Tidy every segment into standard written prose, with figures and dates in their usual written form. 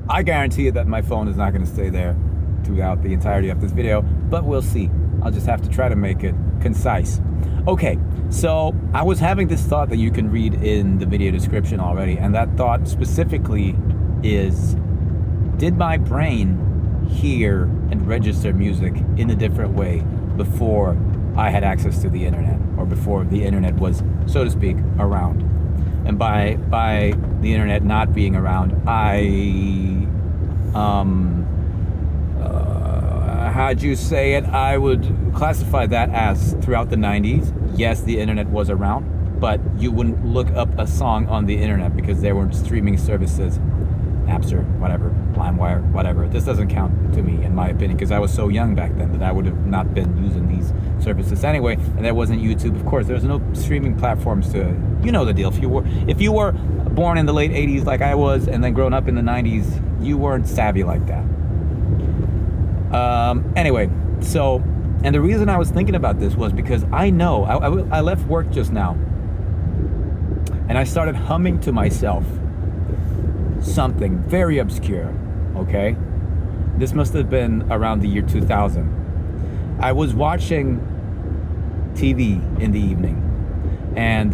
I guarantee you that my phone is not going to stay there throughout the entirety of this video, but we'll see. I'll just have to try to make it concise. Okay, so I was having this thought that you can read in the video description already, and that thought specifically is, did my brain hear and register music in a different way before I had access to the internet, or before the internet was, so to speak, around? And by the internet not being around, how'd you say it? I would classify that as throughout the 90s. Yes, the internet was around, but you wouldn't look up a song on the internet because there weren't streaming services, Napster, whatever, LimeWire, whatever. This doesn't count to me, in my opinion, because I was so young back then that I would have not been using these services anyway. And there wasn't YouTube, of course. There's no streaming platforms to, you know the deal. If you were born in the late 80s like I was, and then grown up in the 90s, you weren't savvy like that. Anyway, so, and the reason I was thinking about this was because I know, I left work just now, and I started humming to myself something very obscure, okay? This must have been around the year 2000. I was watching TV in the evening, and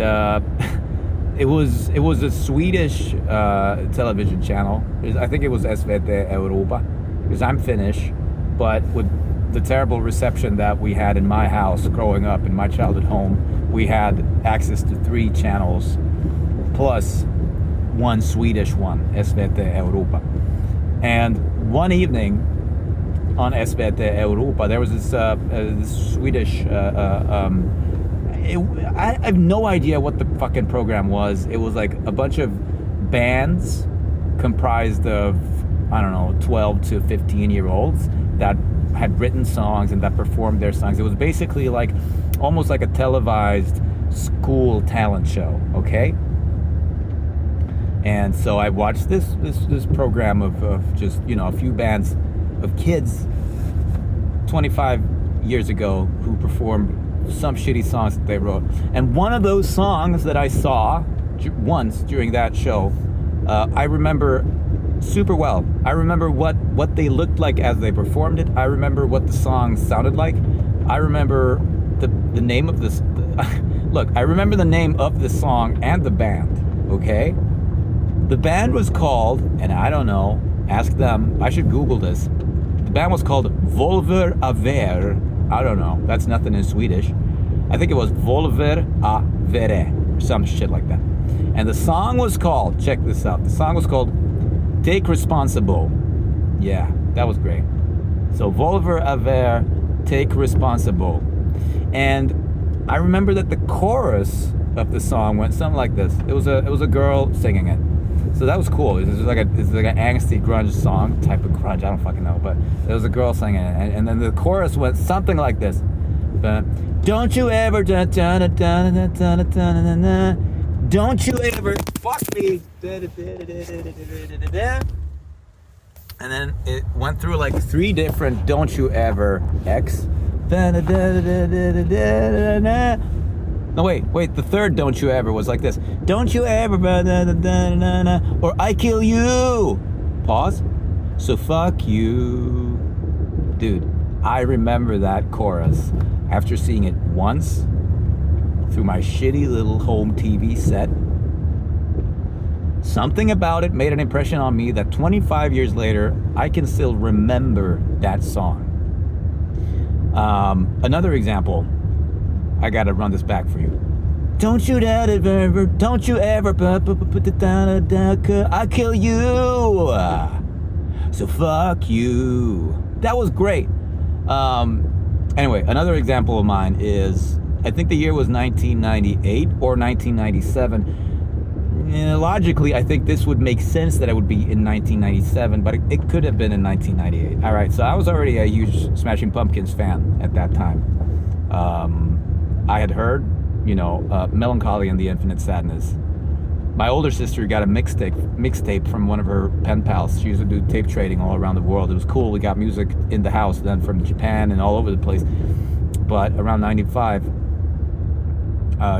it was a Swedish television channel. I think it was SVT Europa, because I'm Finnish, but with the terrible reception that we had in my house growing up in my childhood home, we had access to 3 channels plus one Swedish one, SVT Europa. And one evening on SVT Europa, there was this Swedish, I have no idea what the fucking program was. It was like a bunch of bands comprised of, I don't know, 12 to 15-year-olds that had written songs and that performed their songs. It was basically like, almost like a televised school talent show, okay? And so I watched this program of just, you know, a few bands of kids 25 years ago who performed some shitty songs that they wrote. And one of those songs that I saw once during that show, I remember super well. I remember what they looked like as they performed it. I remember what the song sounded like. I remember the name of this. Look, I remember the name of the song and the band, okay? The band was called, and I don't know, ask them, I should Google this. The band was called Volver Aver. I don't know, that's nothing in Swedish. I think it was Volver Avere, or some shit like that. And the song was called, check this out, the song was called Take Responsible. Yeah, that was great. So Volver Aver, Take Responsible. And I remember that the chorus of the song went something like this. It was a girl singing it. So that was cool. It's like an angsty grunge song, type of grunge, I don't fucking know, but there was a girl singing it, and then the chorus went something like this. Don't you ever don't you ever fuck me. And then it went through like 3 different don't you ever X. No, wait, the third don't you ever was like this. Don't you ever, or I kill you. Pause. So fuck you. Dude, I remember that chorus after seeing it once through my shitty little home TV set. Something about it made an impression on me that 25 years later, I can still remember that song. Another example. I gotta run this back for you. Don't you ever put it down, I kill you. So fuck you. That was great. Anyway, another example of mine is, I think the year was 1998 or 1997. Logically, I think this would make sense that it would be in 1997, but it could have been in 1998. All right, so I was already a huge Smashing Pumpkins fan at that time. I had heard, Melancholy and the Infinite Sadness. My older sister got a mixtape from one of her pen pals. She used to do tape trading all around the world. It was cool. We got music in the house then from Japan and all over the place. But around 95,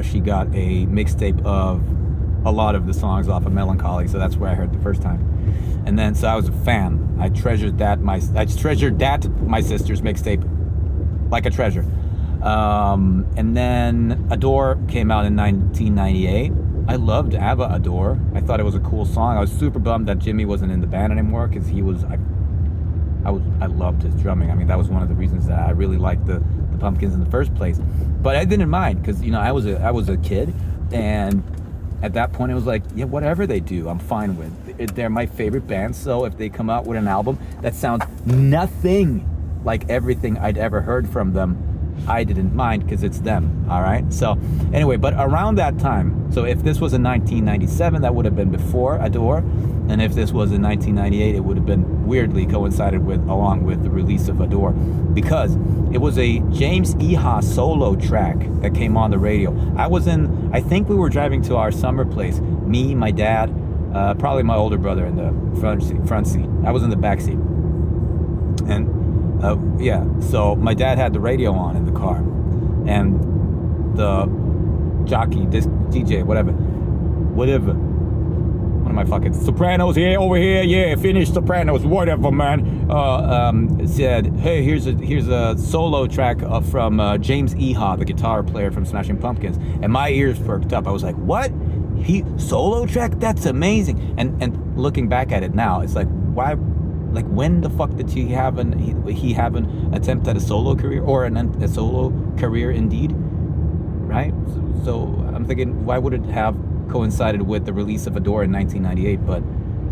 she got a mixtape of a lot of the songs off of Melancholy, so that's where I heard the first time. And then so I was a fan. I treasured that my sister's mixtape like a treasure. And then Adore came out in 1998. I loved ABBA Adore. I thought it was a cool song. I was super bummed that Jimmy wasn't in the band anymore because I loved his drumming. I mean, that was one of the reasons that I really liked the Pumpkins in the first place. But I didn't mind because, you know, I was a kid, and at that point it was like, yeah, whatever they do, I'm fine with. They're my favorite band, so if they come out with an album that sounds nothing like everything I'd ever heard from them, I didn't mind because it's them, all right? So anyway, but around that time, so if this was in 1997, that would have been before Adore, and if this was in 1998, it would have been weirdly coincided along with the release of Adore, because it was a James Iha solo track that came on the radio. I think we were driving to our summer place, me, my dad, probably my older brother in the front seat. I was in the back seat. And so my dad had the radio on in the car, and the jockey, this DJ, whatever, one of my fucking Sopranos here, over here, yeah, finish Sopranos, whatever, man, said, hey, here's a solo track from James Iha, the guitar player from Smashing Pumpkins, and my ears perked up. I was like, what? Solo track? That's amazing. And looking back at it now, it's like, why? Like, when the fuck did he have an attempt at a solo career, or a solo career indeed, right? So I'm thinking, why would it have coincided with the release of Adore in 1998? But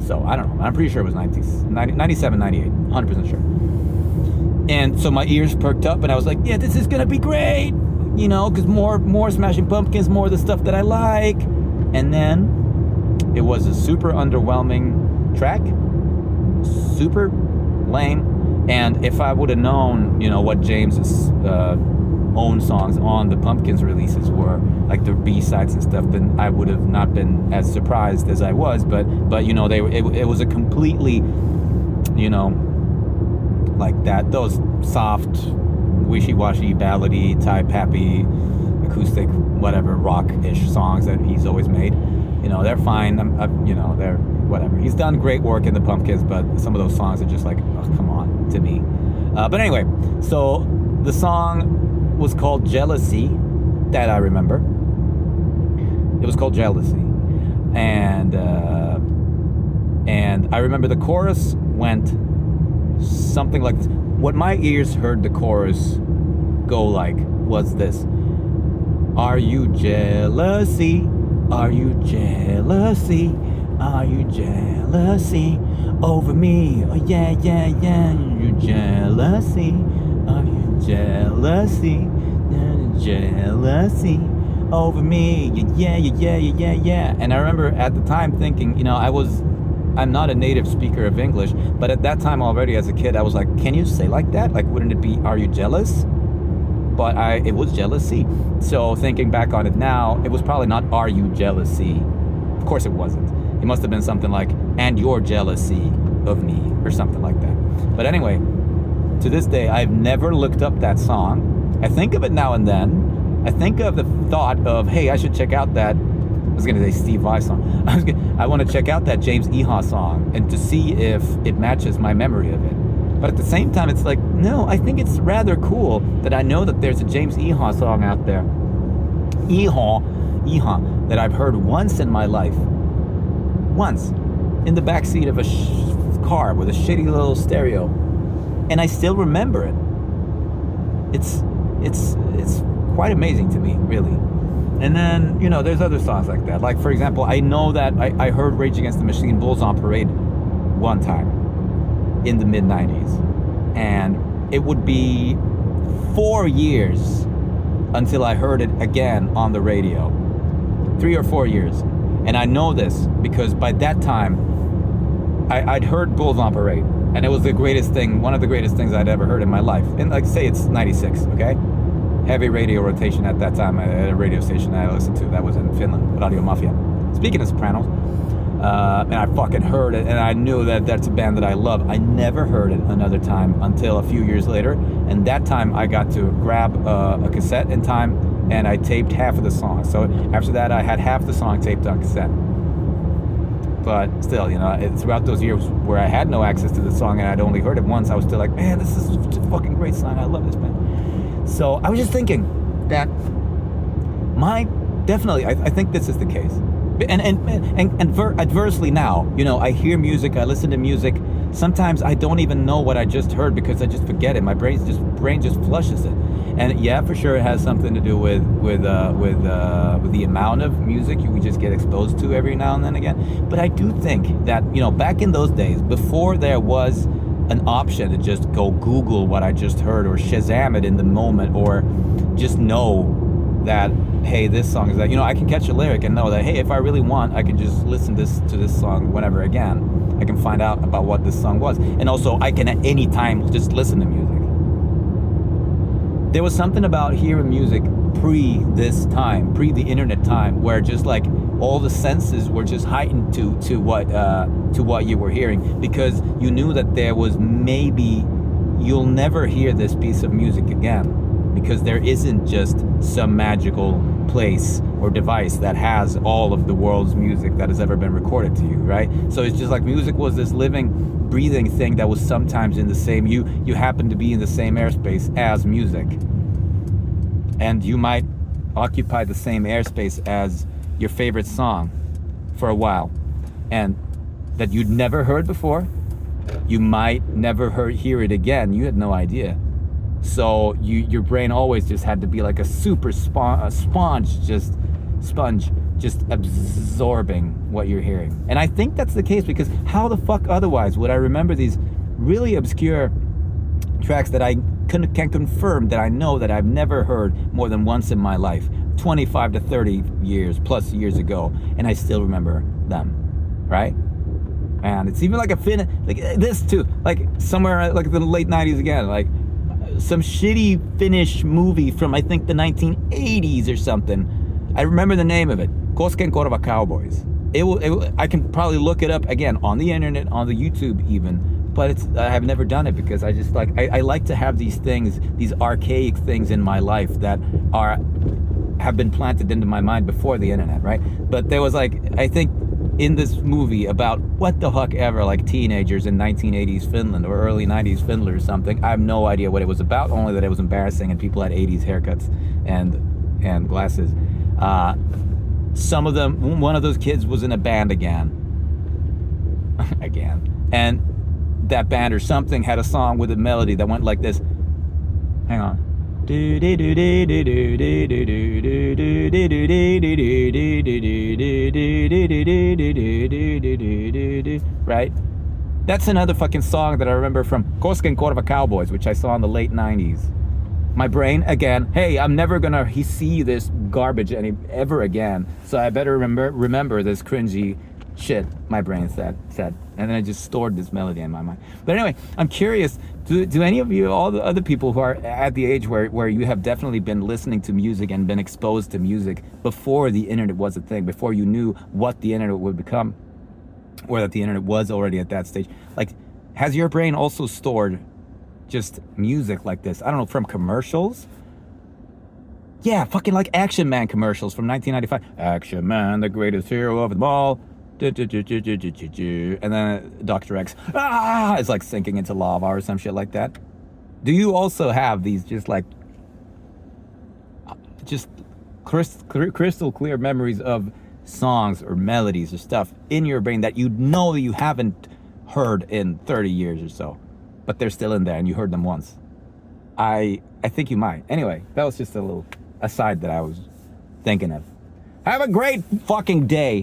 so I don't know. I'm pretty sure it was 97, 98, 100% sure. And so my ears perked up, and I was like, yeah, this is gonna be great, you know, because more Smashing Pumpkins, more of the stuff that I like. And then it was a super underwhelming track. Super lame. And if I would have known, you know, what James's own songs on the Pumpkins releases were, like the B-sides and stuff, then I would have not been as surprised as I was. But you know, it was a completely, you know, like that, those soft, wishy-washy, ballady type, happy, acoustic, whatever, rock-ish songs that he's always made. You know, they're fine. You know, they're whatever. He's done great work in the Pumpkins, but some of those songs are just like, oh, come on, to me. But anyway, so the song was called Jealousy, that I remember. It was called Jealousy. And I remember the chorus went something like this. What my ears heard the chorus go like was this. Are you jealousy? Are you jealousy? Are you jealousy over me? Oh yeah, yeah, yeah. You jealousy? Are you jealousy? Jealousy over me? Yeah, yeah, yeah, yeah, yeah, yeah. And I remember at the time thinking, you know, I'm not a native speaker of English, but at that time already as a kid, I was like, can you say like that? Like, wouldn't it be, are you jealous? But it was jealousy. So thinking back on it now, it was probably not, are you jealousy? Of course it wasn't. It must have been something like, and your jealousy of me, or something like that. But anyway, to this day, I've never looked up that song. I think of it now and then. I think of the thought of, hey, I should check out that, I was going to say Steve Vai song. I want to check out that James Iha song and to see if it matches my memory of it. But at the same time, it's like, no, I think it's rather cool that I know that there's a James Iha song out there. Iha, that I've heard once in my life. Once. In the backseat of a car with a shitty little stereo. And I still remember it. It's quite amazing to me, really. And then, you know, there's other songs like that. Like, for example, I know that I heard Rage Against the Machine, Bulls on Parade one time in the mid-90s. And it would be 4 years until I heard it again on the radio. 3 or 4 years. And I know this because by that time, I'd heard Bulls on Parade. And it was the greatest thing, one of the greatest things I'd ever heard in my life. And like, say it's 96, okay? Heavy radio rotation at that time at a radio station I listened to. That was in Finland, Radio Mafia. Speaking of Sopranos, and I fucking heard it, and I knew that that's a band that I love. I never heard it another time until a few years later, and that time I got to grab a cassette in time, and I taped half of the song. So after that, I had half the song taped on cassette. But still, throughout those years where I had no access to the song and I'd only heard it once, I was still like, man, this is such a fucking great song. I love this band. So I was just thinking that definitely, I think this is the case. And adversely now, I hear music, I listen to music. Sometimes I don't even know what I just heard because I just forget it. My brain just flushes it. And yeah, for sure, it has something to do with the amount of music we just get exposed to every now and then again. But I do think that back in those days, before there was an option to just go Google what I just heard or Shazam it in the moment, or just know that, hey, this song is that, I can catch a lyric and know that, hey, if I really want, I can just listen to this song whenever again. I can find out about what this song was. And also, I can at any time just listen to music. There was something about hearing music pre the internet time, where just like all the senses were just heightened to what you were hearing, because you knew that there was maybe you'll never hear this piece of music again. Because there isn't just some magical place or device that has all of the world's music that has ever been recorded to you, right? So it's just like music was this living, breathing thing that was sometimes in the same, you happen to be in the same airspace as music. And you might occupy the same airspace as your favorite song for a while. And that you'd never heard before, you might never hear it again. You had no idea. So your brain always just had to be like a super sponge, just absorbing what you're hearing. And I think that's the case, because how the fuck otherwise would I remember these really obscure tracks that I can confirm that I know that I've never heard more than once in my life, 25 to 30 plus years ago, and I still remember them, right? And it's even like like this too, like somewhere like the late 90s again, like some shitty Finnish movie from I think the 1980s or something. I remember the name of it, Koskenkorva Cowboys. I can probably look it up again on the internet, on the YouTube even, but I have never done it because I just I like to have these things, these archaic things in my life that have been planted into my mind before the internet, right? But there was I think in this movie about what the fuck ever, like teenagers in 1980s Finland or early 90s Finland or something. I have no idea what it was about, only that it was embarrassing and people had 80s haircuts and glasses. Some of them, one of those kids was in a band again, and that band or something had a song with a melody that went like this. Hang on. Right? That's another fucking song that I remember from Koskenkorva Cowboys, which I saw in the late 90s. My brain, again, hey, I'm never gonna see this garbage ever again, so I better remember this cringy shit my brain said. And then I just stored this melody in my mind. But anyway, I'm curious, do any of you, all the other people who are at the age where you have definitely been listening to music and been exposed to music before the internet was a thing, before you knew what the internet would become, or that the internet was already at that stage, like, has your brain also stored just music like this? I don't know, from commercials? Yeah, fucking like Action Man commercials from 1995. Action Man, the greatest hero of them all. And then Dr. X, it's like sinking into lava or some shit like that. Do you also have these just crystal clear memories of songs or melodies or stuff in your brain that you know you haven't heard in 30 years or so, but they're still in there and you heard them once? I think you might. Anyway, that was just a little aside that I was thinking of. Have a great fucking day.